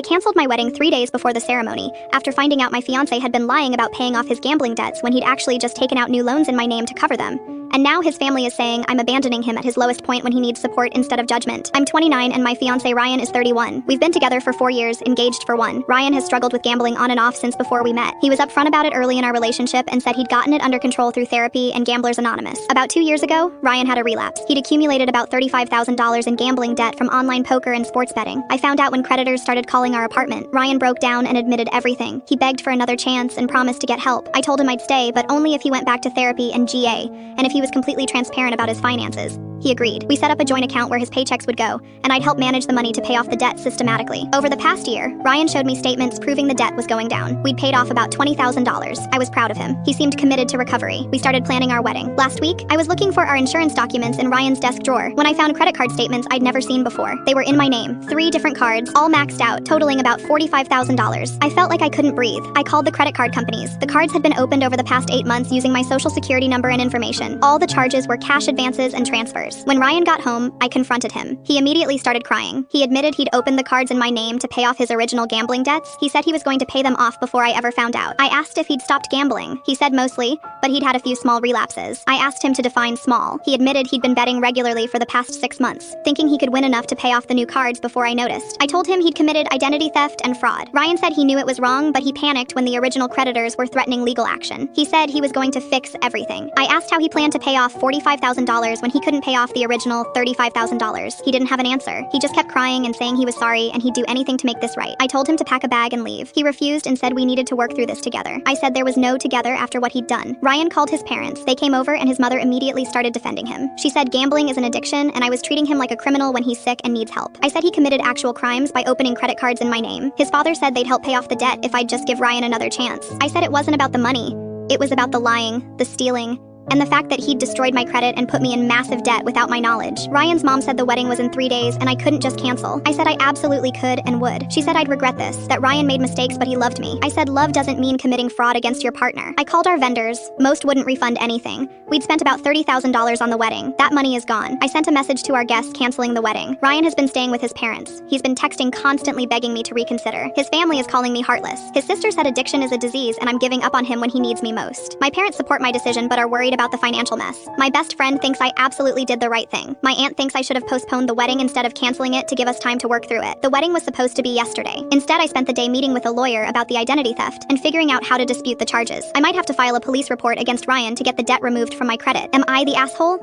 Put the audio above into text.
I canceled my wedding 3 days before the ceremony, after finding out my fiancé had been lying about paying off his gambling debts when he'd actually just taken out new loans in my name to cover them. And now his family is saying I'm abandoning him at his lowest point when he needs support instead of judgment. I'm 29 and my fiancé Ryan is 31. We've been together for 4 years, engaged for 1. Ryan has struggled with gambling on and off since before we met. He was upfront about it early in our relationship and said he'd gotten it under control through therapy and Gamblers Anonymous. About 2 years ago, Ryan had a relapse. He'd accumulated about $35,000 in gambling debt from online poker and sports betting. I found out when creditors started calling our apartment. Ryan broke down and admitted everything. He begged for another chance and promised to get help. I told him I'd stay, but only if he went back to therapy and GA, and if he was completely transparent about his finances. He agreed. We set up a joint account where his paychecks would go, and I'd help manage the money to pay off the debt systematically. Over the past year, Ryan showed me statements proving the debt was going down. We'd paid off about $20,000. I was proud of him. He seemed committed to recovery. We started planning our wedding. Last week, I was looking for our insurance documents in Ryan's desk drawer when I found credit card statements I'd never seen before. They were in my name, 3 different cards, all maxed out, totaling about $45,000. I felt like I couldn't breathe. I called the credit card companies. The cards had been opened over the past 8 months using my social security number and information. All the charges were cash advances and transfers. When Ryan got home, I confronted him. He immediately started crying. He admitted he'd opened the cards in my name to pay off his original gambling debts. He said he was going to pay them off before I ever found out. I asked if he'd stopped gambling. He said mostly, but he'd had a few small relapses. I asked him to define small. He admitted he'd been betting regularly for the past 6 months, thinking he could win enough to pay off the new cards before I noticed. I told him he'd committed identity theft and fraud. Ryan said he knew it was wrong, but he panicked when the original creditors were threatening legal action. He said he was going to fix everything. I asked how he planned to pay off $45,000 when he couldn't pay off the original $35,000. He didn't have an answer. He just kept crying and saying he was sorry and he'd do anything to make this right. I told him to pack a bag and leave. He refused and said we needed to work through this together. I said there was no together after what he'd done. Ryan called his parents. They came over and his mother immediately started defending him. She said gambling is an addiction and I was treating him like a criminal when he's sick and needs help. I said he committed actual crimes by opening credit cards in my name. His father said they'd help pay off the debt if I'd just give Ryan another chance. I said it wasn't about the money. It was about the lying, the stealing, and the fact that he'd destroyed my credit and put me in massive debt without my knowledge. Ryan's mom said the wedding was in 3 days and I couldn't just cancel. I said I absolutely could and would. She said I'd regret this, that Ryan made mistakes but he loved me. I said love doesn't mean committing fraud against your partner. I called our vendors. Most wouldn't refund anything. We'd spent about $30,000 on the wedding. That money is gone. I sent a message to our guests canceling the wedding. Ryan has been staying with his parents. He's been texting constantly begging me to reconsider. His family is calling me heartless. His sister said addiction is a disease and I'm giving up on him when he needs me most. My parents support my decision but are worried about the financial mess. My best friend thinks I absolutely did the right thing. My aunt thinks I should have postponed the wedding instead of canceling it to give us time to work through it. The wedding was supposed to be yesterday. Instead, I spent the day meeting with a lawyer about the identity theft and figuring out how to dispute the charges. I might have to file a police report against Ryan to get the debt removed from my credit. Am I the asshole?